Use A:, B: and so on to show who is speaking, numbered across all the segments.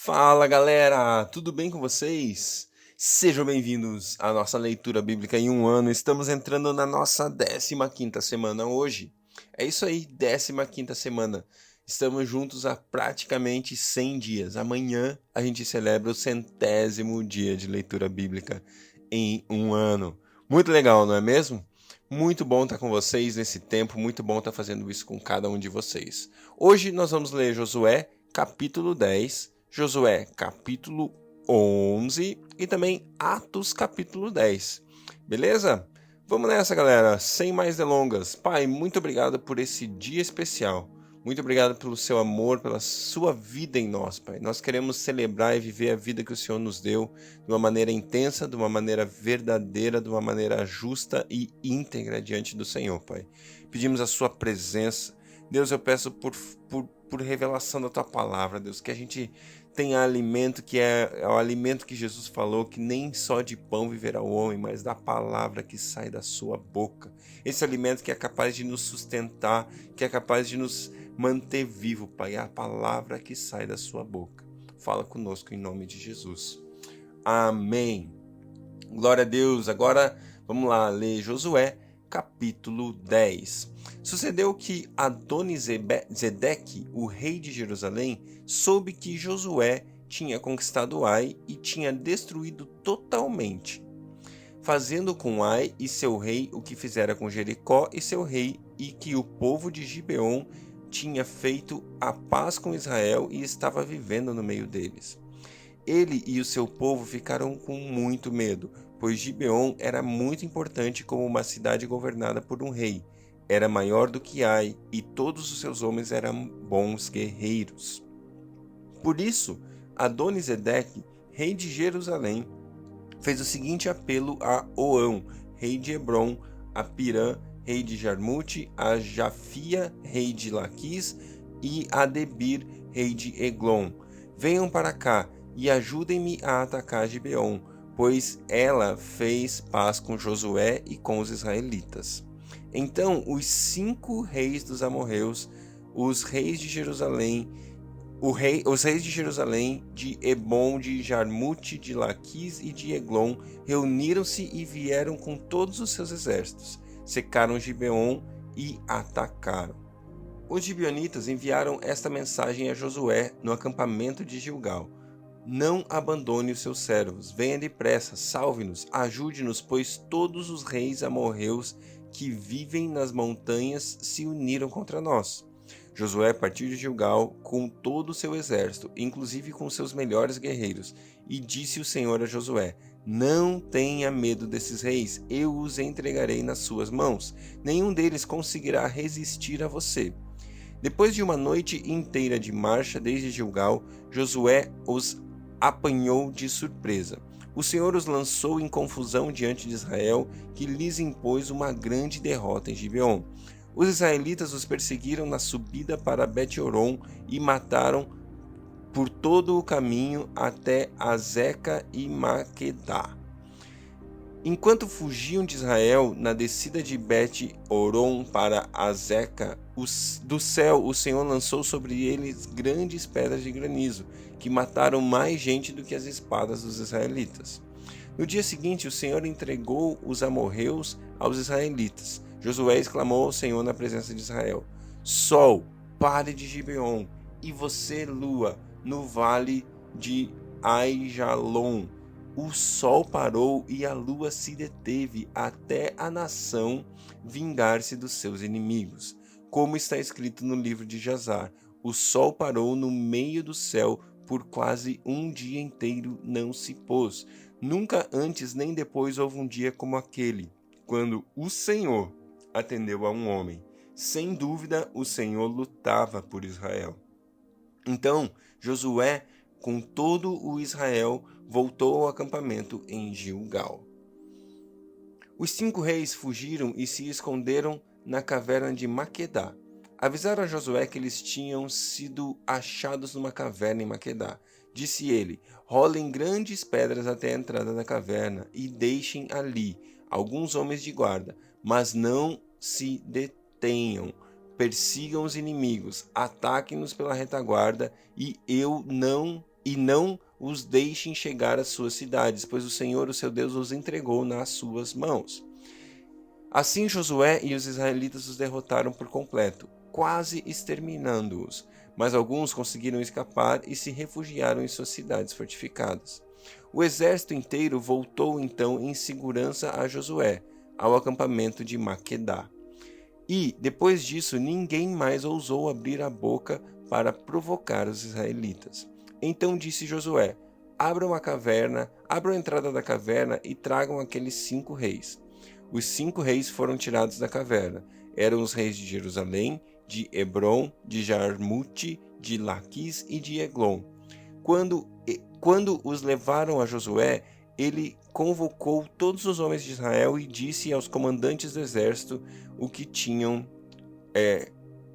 A: Fala galera, tudo bem com vocês? Sejam bem-vindos à nossa leitura bíblica em um ano. Estamos entrando na nossa 15ª semana hoje. É isso aí, 15ª semana. Estamos juntos há praticamente 100 dias. Amanhã a gente celebra o 100º dia de leitura bíblica em um ano. Muito legal, não é mesmo? Muito bom estar com vocês nesse tempo, muito bom estar fazendo isso com cada um de vocês. Hoje nós vamos ler Josué, capítulo 10, Josué, capítulo 11 e também Atos, capítulo 10. Beleza? Vamos nessa, galera. Sem mais delongas. Pai, muito obrigado por esse dia especial. Muito obrigado pelo seu amor, pela sua vida em nós, Pai. Nós queremos celebrar e viver a vida que o Senhor nos deu de uma maneira intensa, de uma maneira verdadeira, de uma maneira justa e íntegra diante do Senhor, Pai. Pedimos a sua presença. Deus, eu peço por revelação da tua palavra, Deus, que a gente tenha alimento que é o alimento que Jesus falou, que nem só de pão viverá o homem, mas da palavra que sai da sua boca. Esse alimento que é capaz de nos sustentar, que é capaz de nos manter vivo, Pai, é a palavra que sai da sua boca. Fala conosco em nome de Jesus. Amém. Glória a Deus. Agora vamos lá ler Josué, capítulo 10. Sucedeu que Adonizedeque, o rei de Jerusalém, soube que Josué tinha conquistado Ai e tinha destruído totalmente, fazendo com Ai e seu rei o que fizera com Jericó e seu rei, e que o povo de Gibeon tinha feito a paz com Israel e estava vivendo no meio deles. Ele e o seu povo ficaram com muito medo, pois Gibeon era muito importante como uma cidade governada por um rei. Era maior do que Ai, e todos os seus homens eram bons guerreiros. Por isso, Adonizedeque, rei de Jerusalém, fez o seguinte apelo a Oão, rei de Hebron, a Pirã, rei de Jarmute, a Jafia, rei de Laquis, e a Debir, rei de Eglon. Venham para cá e ajudem-me a atacar Gibeon, pois ela fez paz com Josué e com os israelitas. Então os 5 reis dos amorreus, os reis de Jerusalém, os reis de Jerusalém, de Hebron, de Jarmute, de Laquis e de Eglon reuniram-se e vieram com todos os seus exércitos, secaram Gibeon e atacaram. Os gibeonitas enviaram esta mensagem a Josué no acampamento de Gilgal: Não abandone os seus servos, venha depressa, salve-nos, ajude-nos, pois todos os reis amorreus que vivem nas montanhas se uniram contra nós. Josué partiu de Gilgal com todo o seu exército, inclusive com seus melhores guerreiros, e disse o Senhor a Josué: Não tenha medo desses reis, eu os entregarei nas suas mãos. Nenhum deles conseguirá resistir a você. Depois de uma noite inteira de marcha desde Gilgal, Josué os apanhou de surpresa. O Senhor os lançou em confusão diante de Israel, que lhes impôs uma grande derrota em Gibeon. Os israelitas os perseguiram na subida para Bet-horon e mataram por todo o caminho até Azeca e Maquedá. Enquanto fugiam de Israel na descida de Bet-horon para Azeca, do céu o Senhor lançou sobre eles grandes pedras de granizo, que mataram mais gente do que as espadas dos israelitas. No dia seguinte, o Senhor entregou os amorreus aos israelitas. Josué exclamou ao Senhor na presença de Israel: Sol, pare de Gibeon, e você, lua, no vale de Aijalon. O sol parou e a lua se deteve até a nação vingar-se dos seus inimigos. Como está escrito no livro de Jazar, o sol parou no meio do céu por quase um dia inteiro não se pôs. Nunca antes nem depois houve um dia como aquele, quando o Senhor atendeu a um homem. Sem dúvida, o Senhor lutava por Israel. Então, Josué, com todo o Israel, voltou ao acampamento em Gilgal. Os 5 reis fugiram e se esconderam na caverna de Maquedá. Avisaram a Josué que eles tinham sido achados numa caverna em Maquedá. Disse ele: Rolem grandes pedras até a entrada da caverna e deixem ali alguns homens de guarda, mas não se detenham. Persigam os inimigos, ataquem-nos pela retaguarda e e não os deixem chegar às suas cidades, pois o Senhor, o seu Deus, os entregou nas suas mãos. Assim Josué e os israelitas os derrotaram por completo, quase exterminando-os, mas alguns conseguiram escapar e se refugiaram em suas cidades fortificadas. O exército inteiro voltou então em segurança a Josué, ao acampamento de Maquedá. E, depois disso, ninguém mais ousou abrir a boca para provocar os israelitas. Então disse Josué: abram a entrada da caverna e tragam aqueles 5 reis. Os 5 reis foram tirados da caverna. Eram os reis de Jerusalém, de Hebrom, de Jarmute, de Laquis e de Eglon. Quando os levaram a Josué, ele convocou todos os homens de Israel e disse aos comandantes do exército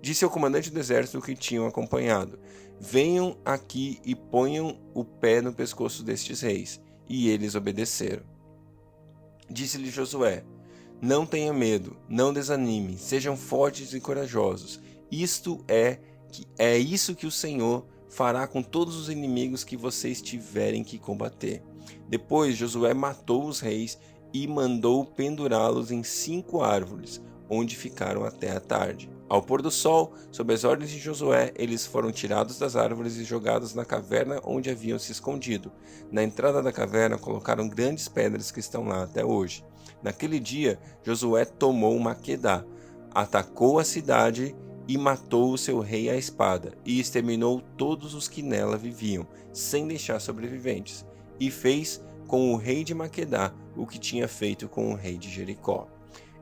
A: disse ao comandante do exército que tinham acompanhado: venham aqui e ponham o pé no pescoço destes reis. E eles obedeceram. Disse-lhe Josué: não tenha medo, não desanime, sejam fortes e corajosos. Isso que o Senhor fará com todos os inimigos que vocês tiverem que combater. Depois Josué matou os reis e mandou pendurá-los em 5 árvores, onde ficaram até a tarde. Ao pôr do sol, sob as ordens de Josué, eles foram tirados das árvores e jogados na caverna onde haviam se escondido. Na entrada da caverna colocaram grandes pedras que estão lá até hoje. Naquele dia, Josué tomou Maquedá, atacou a cidade e matou o seu rei à espada, e exterminou todos os que nela viviam, sem deixar sobreviventes, e fez com o rei de Maquedá o que tinha feito com o rei de Jericó.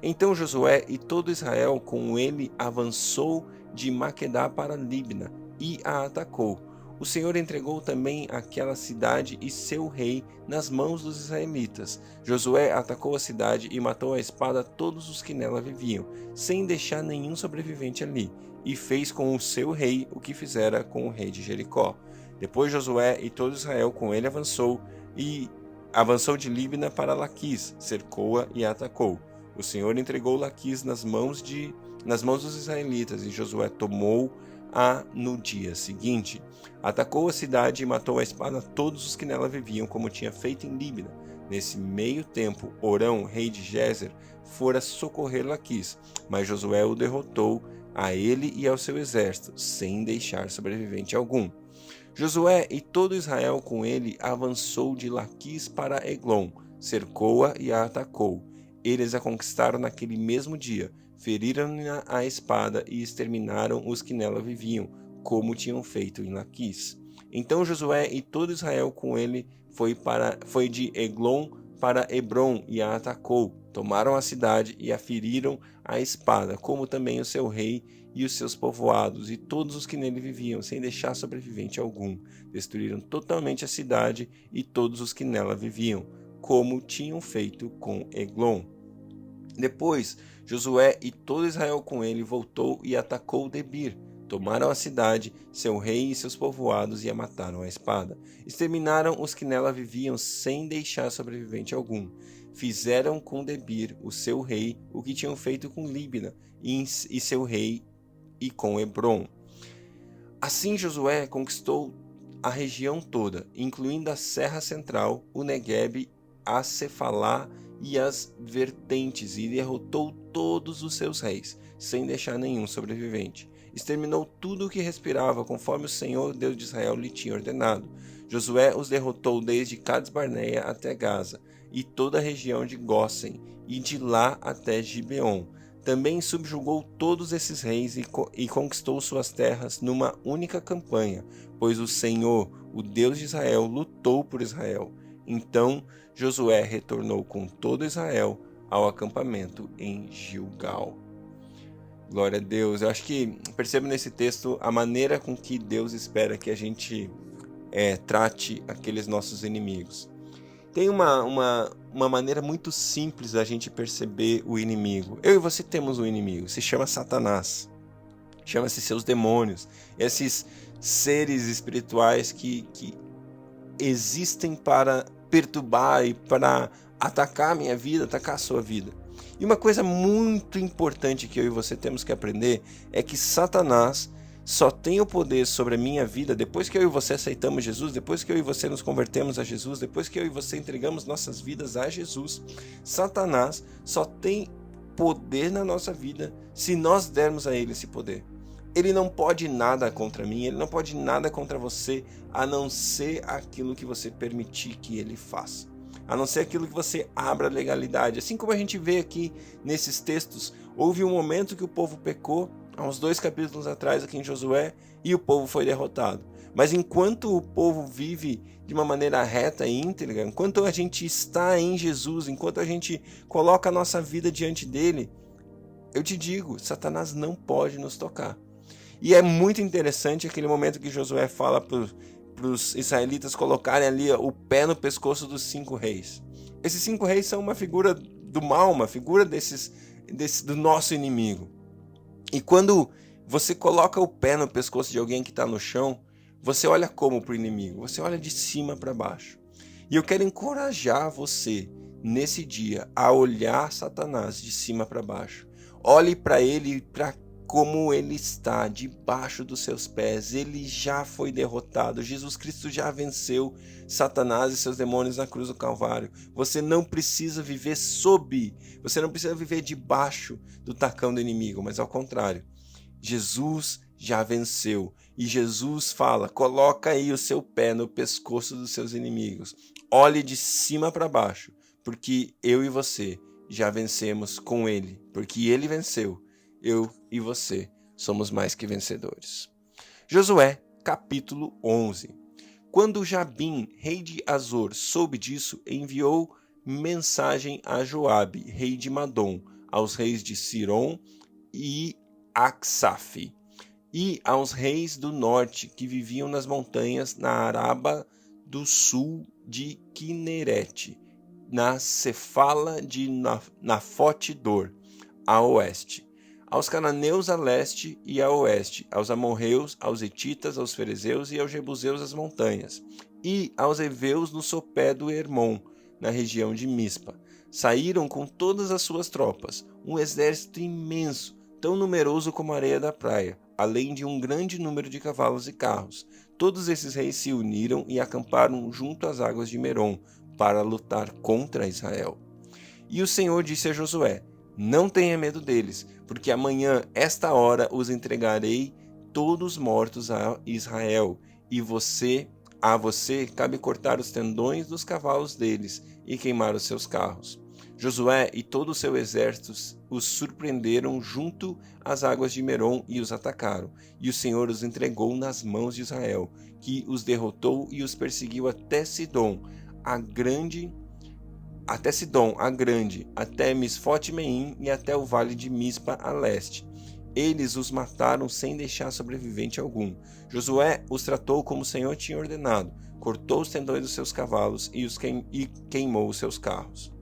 A: Então Josué e todo Israel com ele avançou de Maquedá para Libna e a atacou. O Senhor entregou também aquela cidade e seu rei nas mãos dos israelitas. Josué atacou a cidade e matou à espada todos os que nela viviam, sem deixar nenhum sobrevivente ali, e fez com o seu rei o que fizera com o rei de Jericó. Depois Josué e todo Israel com ele avançou de Libna para Laquis, cercou-a e a atacou. O Senhor entregou Laquis nas mãos dos israelitas, e Josué tomou-a no dia seguinte. Atacou a cidade e matou à espada todos os que nela viviam, como tinha feito em Libna. Nesse meio tempo, Orão, rei de Gézer, fora socorrer Laquis, mas Josué o derrotou, a ele e ao seu exército, sem deixar sobrevivente algum. Josué e todo Israel com ele avançou de Laquis para Eglon, cercou-a e a atacou. Eles a conquistaram naquele mesmo dia, feriram-na à espada e exterminaram os que nela viviam, como tinham feito em Laquis. Então Josué e todo Israel com ele foi de Eglon para Hebrom e a atacou. Tomaram a cidade e a feriram à espada, como também o seu rei e os seus povoados e todos os que nele viviam, sem deixar sobrevivente algum. Destruíram totalmente a cidade e todos os que nela viviam, como tinham feito com Eglon. Depois, Josué e todo Israel com ele voltou e atacou Debir. Tomaram a cidade, seu rei e seus povoados e a mataram à espada. Exterminaram os que nela viviam sem deixar sobrevivente algum. Fizeram com Debir, o seu rei, o que tinham feito com Libna e seu rei e com Hebrom. Assim Josué conquistou a região toda, incluindo a Serra Central, o Neguebe, a Cefalá e as vertentes, e derrotou todos os seus reis, sem deixar nenhum sobrevivente. Exterminou tudo o que respirava, conforme o Senhor, Deus de Israel, lhe tinha ordenado. Josué os derrotou desde Cades-Barneia até Gaza, e toda a região de Gósen, e de lá até Gibeon. Também subjugou todos esses reis e conquistou suas terras numa única campanha, pois o Senhor, o Deus de Israel, lutou por Israel. Então Josué retornou com todo Israel ao acampamento em Gilgal. Glória a Deus. Eu acho que percebo nesse texto a maneira com que Deus espera que a gente trate aqueles nossos inimigos. Tem uma maneira muito simples da gente perceber o inimigo. Eu e você temos um inimigo, se chama Satanás. Chama-se seus demônios. Esses seres espirituais que existem para perturbar e para atacar a minha vida, atacar a sua vida. E uma coisa muito importante que eu e você temos que aprender é que Satanás só tem o poder sobre a minha vida depois que eu e você aceitamos Jesus, depois que eu e você nos convertemos a Jesus, depois que eu e você entregamos nossas vidas a Jesus. Satanás só tem poder na nossa vida se nós dermos a ele esse poder. Ele não pode nada contra mim, ele não pode nada contra você, a não ser aquilo que você permitir que ele faça. A não ser aquilo que você abra legalidade. Assim como a gente vê aqui nesses textos, houve um momento que o povo pecou, há uns 2 capítulos atrás aqui em Josué, e o povo foi derrotado. Mas enquanto o povo vive de uma maneira reta e íntegra, enquanto a gente está em Jesus, enquanto a gente coloca a nossa vida diante dele, eu te digo, Satanás não pode nos tocar. E é muito interessante aquele momento que Josué fala para os israelitas colocarem ali o pé no pescoço dos 5 reis. Esses 5 reis são uma figura do mal, uma figura do nosso inimigo. E quando você coloca o pé no pescoço de alguém que está no chão, você olha como para o inimigo? Você olha de cima para baixo. E eu quero encorajar você, nesse dia, a olhar Satanás de cima para baixo. Olhe para ele, para como ele está debaixo dos seus pés. Ele já foi derrotado. Jesus Cristo já venceu Satanás e seus demônios na cruz do Calvário. Você não precisa viver você não precisa viver debaixo do tacão do inimigo, mas ao contrário. Jesus já venceu. E Jesus fala, coloca aí o seu pé no pescoço dos seus inimigos. Olhe de cima para baixo, porque eu e você já vencemos com ele. Porque ele venceu. Eu e você somos mais que vencedores. Josué, capítulo 11. Quando Jabim, rei de Azor, soube disso, enviou mensagem a Joabe, rei de Madom, aos reis de Siron e Aksaf, e aos reis do norte que viviam nas montanhas na Araba do sul de Quinerete, na Cefala de Nafote-dor, a oeste, aos cananeus a leste e a oeste, aos amorreus, aos hetitas, aos ferezeus e aos jebuseus as montanhas, e aos heveus no sopé do Hermon, na região de Mispa. Saíram com todas as suas tropas, um exército imenso, tão numeroso como a areia da praia, além de um grande número de cavalos e carros. Todos esses reis se uniram e acamparam junto às águas de Merom, para lutar contra Israel. E o Senhor disse a Josué, não tenha medo deles, porque amanhã, esta hora, os entregarei todos mortos a Israel, e a você cabe cortar os tendões dos cavalos deles e queimar os seus carros. Josué e todo o seu exército os surpreenderam junto às águas de Merom e os atacaram, e o Senhor os entregou nas mãos de Israel, que os derrotou e os perseguiu até Sidom, a grande, até Misfote-Meim e até o vale de Mispa a leste. Eles os mataram sem deixar sobrevivente algum. Josué os tratou como o Senhor tinha ordenado, cortou os tendões dos seus cavalos e queimou os seus carros.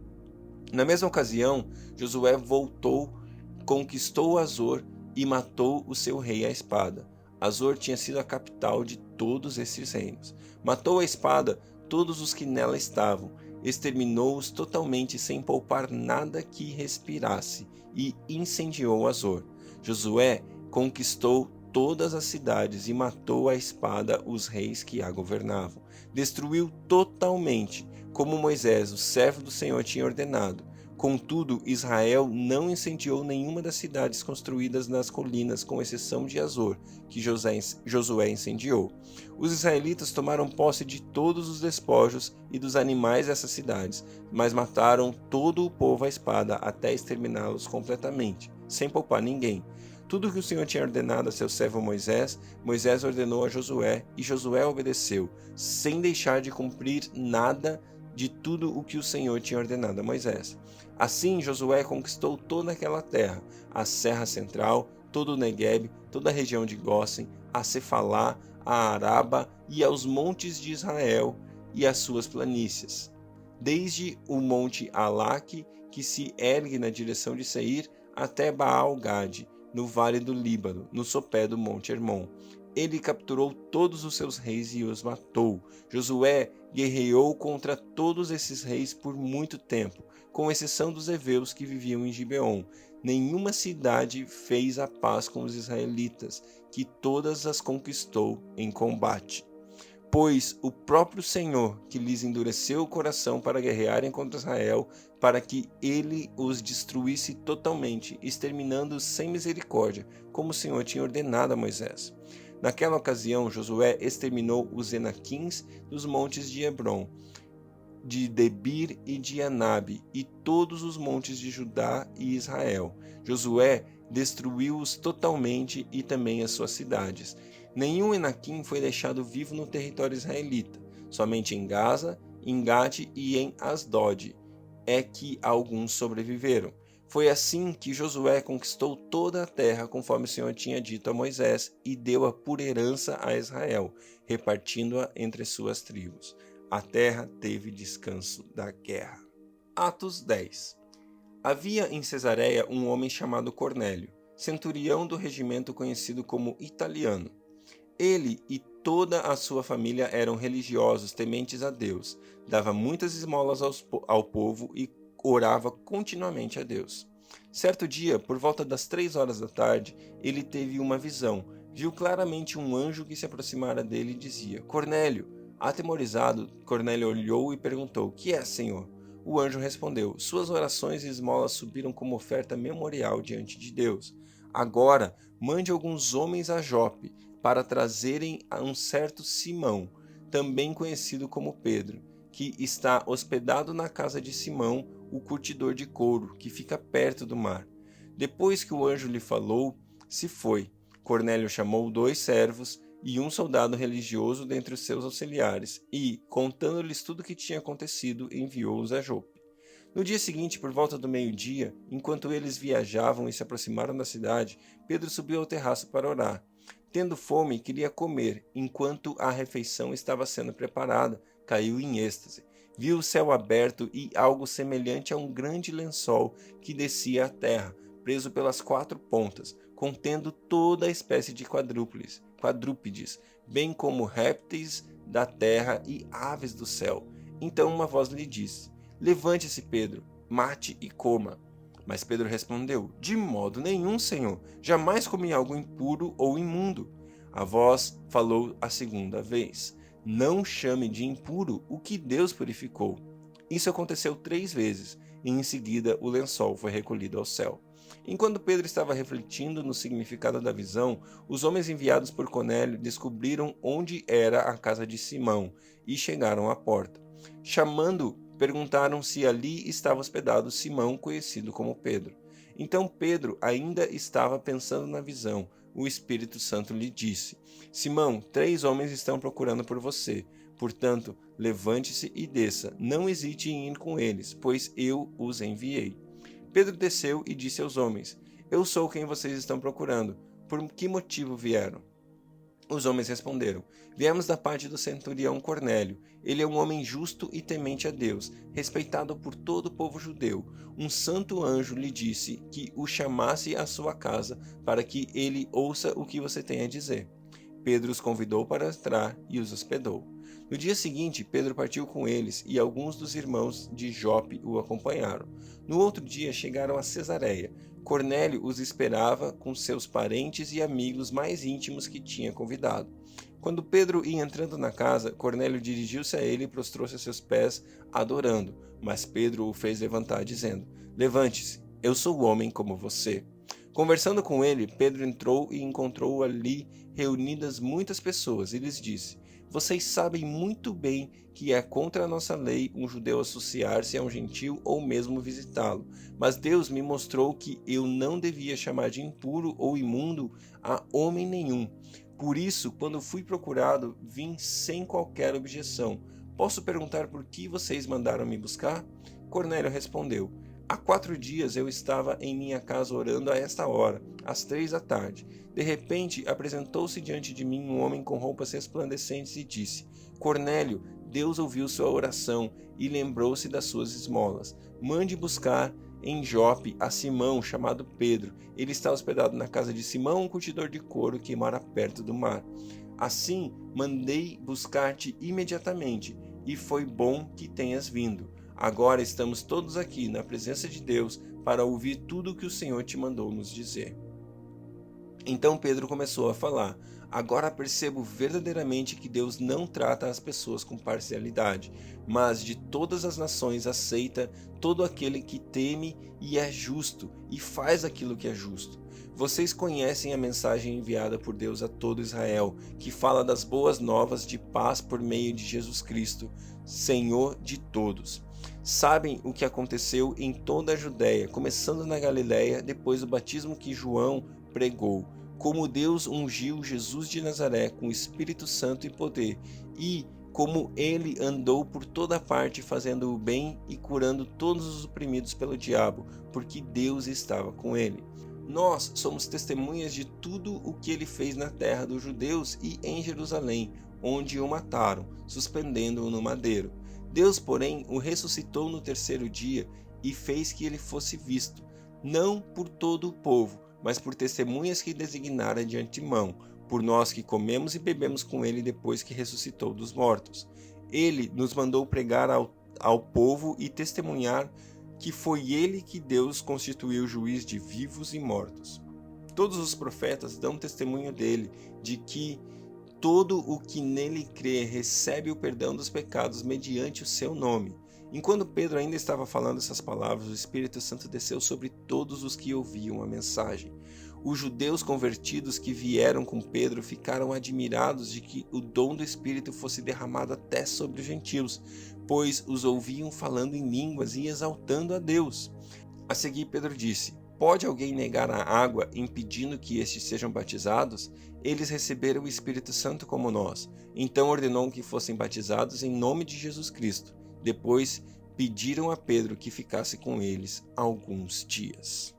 A: Na mesma ocasião, Josué voltou, conquistou Azor e matou o seu rei à espada. Azor tinha sido a capital de todos esses reinos. Matou à espada todos os que nela estavam, exterminou-os totalmente sem poupar nada que respirasse e incendiou Azor. Josué conquistou todas as cidades e matou à espada os reis que a governavam. Destruiu totalmente, como Moisés, o servo do Senhor, tinha ordenado. Contudo, Israel não incendiou nenhuma das cidades construídas nas colinas, com exceção de Azor, que Josué incendiou. Os israelitas tomaram posse de todos os despojos e dos animais dessas cidades, mas mataram todo o povo à espada até exterminá-los completamente, sem poupar ninguém. Tudo o que o Senhor tinha ordenado a seu servo Moisés, Moisés ordenou a Josué, e Josué obedeceu, sem deixar de cumprir nada de tudo o que o Senhor tinha ordenado a Moisés. Assim, Josué conquistou toda aquela terra, a Serra Central, todo o Negueb, toda a região de Gósen, a Cefalá, a Araba e aos montes de Israel e as suas planícies, desde o monte Alaque, que se ergue na direção de Seir, até Baal-Gade, no vale do Líbano, no sopé do monte Hermon. Ele capturou todos os seus reis e os matou. Josué guerreou contra todos esses reis por muito tempo, com exceção dos heveus que viviam em Gibeon. Nenhuma cidade fez a paz com os israelitas, que todas as conquistou em combate. Pois o próprio Senhor que lhes endureceu o coração para guerrearem contra Israel, para que ele os destruísse totalmente, exterminando-os sem misericórdia, como o Senhor tinha ordenado a Moisés. Naquela ocasião, Josué exterminou os Enaquins dos montes de Hebron, de Debir e de Anabe, e todos os montes de Judá e Israel. Josué destruiu-os totalmente e também as suas cidades. Nenhum Enaquim foi deixado vivo no território israelita, somente em Gaza, em Gate e em Asdod é que alguns sobreviveram. Foi assim que Josué conquistou toda a terra, conforme o Senhor tinha dito a Moisés, e deu-a por herança a Israel, repartindo-a entre suas tribos. A terra teve descanso da guerra. Atos 10. Havia em Cesareia um homem chamado Cornélio, centurião do regimento conhecido como Italiano. Ele e toda a sua família eram religiosos, tementes a Deus, dava muitas esmolas ao povo e orava continuamente a Deus. Certo dia, por volta das 3 horas da tarde, ele teve uma visão. Viu claramente um anjo que se aproximara dele e dizia: Cornélio. Atemorizado, Cornélio olhou e perguntou: Que é, Senhor? O anjo respondeu: Suas orações e esmolas subiram como oferta memorial diante de Deus. Agora, mande alguns homens a Jope, para trazerem a um certo Simão, também conhecido como Pedro, que está hospedado na casa de Simão, o curtidor de couro, que fica perto do mar. Depois que o anjo lhe falou, se foi. Cornélio chamou 2 servos e um soldado religioso dentre os seus auxiliares, e, contando-lhes tudo o que tinha acontecido, enviou-os a Jope. No dia seguinte, por volta do meio-dia, enquanto eles viajavam e se aproximaram da cidade, Pedro subiu ao terraço para orar. Tendo fome, queria comer. Enquanto a refeição estava sendo preparada, caiu em êxtase. Viu o céu aberto e algo semelhante a um grande lençol que descia à terra, preso pelas 4 pontas, contendo toda a espécie de quadrúpedes, bem como répteis da terra e aves do céu. Então uma voz lhe disse: Levante-se, Pedro, mate e coma. Mas Pedro respondeu: De modo nenhum, Senhor, jamais comi algo impuro ou imundo. A voz falou a segunda vez: Não chame de impuro o que Deus purificou. Isso aconteceu 3 vezes, e em seguida o lençol foi recolhido ao céu. Enquanto Pedro estava refletindo no significado da visão, os homens enviados por Cornélio descobriram onde era a casa de Simão e chegaram à porta. Chamando, perguntaram se ali estava hospedado Simão, conhecido como Pedro. Então Pedro ainda estava pensando na visão. O Espírito Santo lhe disse: Simão, 3 homens estão procurando por você. Portanto, levante-se e desça. Não hesite em ir com eles, pois eu os enviei. Pedro desceu e disse aos homens: Eu sou quem vocês estão procurando. Por que motivo vieram? Os homens responderam: Viemos da parte do centurião Cornélio. Ele é um homem justo e temente a Deus, respeitado por todo o povo judeu. Um santo anjo lhe disse que o chamasse à sua casa para que ele ouça o que você tem a dizer. Pedro os convidou para entrar e os hospedou. No dia seguinte, Pedro partiu com eles e alguns dos irmãos de Jope o acompanharam. No outro dia chegaram a Cesareia. Cornélio os esperava com seus parentes e amigos mais íntimos que tinha convidado. Quando Pedro ia entrando na casa, Cornélio dirigiu-se a ele e prostrou-se a seus pés, adorando. Mas Pedro o fez levantar, dizendo: Levante-se, eu sou homem como você. Conversando com ele, Pedro entrou e encontrou ali reunidas muitas pessoas e lhes disse: Vocês sabem muito bem que é contra a nossa lei um judeu associar-se a um gentil ou mesmo visitá-lo. Mas Deus me mostrou que eu não devia chamar de impuro ou imundo a homem nenhum. Por isso, quando fui procurado, vim sem qualquer objeção. Posso perguntar por que vocês mandaram me buscar? Cornélio respondeu: Há 4 dias eu estava em minha casa orando a esta hora, às 3 da tarde. De repente, apresentou-se diante de mim um homem com roupas resplandecentes e disse: Cornélio, Deus ouviu sua oração e lembrou-se das suas esmolas. Mande buscar em Jope a Simão, chamado Pedro. Ele está hospedado na casa de Simão, um curtidor de couro que mora perto do mar. Assim, mandei buscar-te imediatamente, e foi bom que tenhas vindo. Agora estamos todos aqui na presença de Deus para ouvir tudo o que o Senhor te mandou nos dizer. Então Pedro começou a falar: agora percebo verdadeiramente que Deus não trata as pessoas com parcialidade, mas de todas as nações aceita todo aquele que teme e é justo, e faz aquilo que é justo. Vocês conhecem a mensagem enviada por Deus a todo Israel, que fala das boas novas de paz por meio de Jesus Cristo, Senhor de todos. Sabem o que aconteceu em toda a Judéia, começando na Galiléia, depois do batismo que João pregou, como Deus ungiu Jesus de Nazaré com o Espírito Santo e poder, e como ele andou por toda parte fazendo o bem e curando todos os oprimidos pelo diabo, porque Deus estava com ele. Nós somos testemunhas de tudo o que ele fez na terra dos judeus e em Jerusalém, onde o mataram, suspendendo-o no madeiro. Deus, porém, o ressuscitou no terceiro dia e fez que ele fosse visto, não por todo o povo, mas por testemunhas que designara de antemão, por nós que comemos e bebemos com ele depois que ressuscitou dos mortos. Ele nos mandou pregar ao povo e testemunhar que foi ele que Deus constituiu juiz de vivos e mortos. Todos os profetas dão testemunho dele, de que todo o que nele crê recebe o perdão dos pecados mediante o seu nome. Enquanto Pedro ainda estava falando essas palavras, o Espírito Santo desceu sobre todos os que ouviam a mensagem. Os judeus convertidos que vieram com Pedro ficaram admirados de que o dom do Espírito fosse derramado até sobre os gentios, pois os ouviam falando em línguas e exaltando a Deus. A seguir, Pedro disse: pode alguém negar a água, impedindo que estes sejam batizados? Eles receberam o Espírito Santo como nós. Então ordenou que fossem batizados em nome de Jesus Cristo. Depois pediram a Pedro que ficasse com eles alguns dias.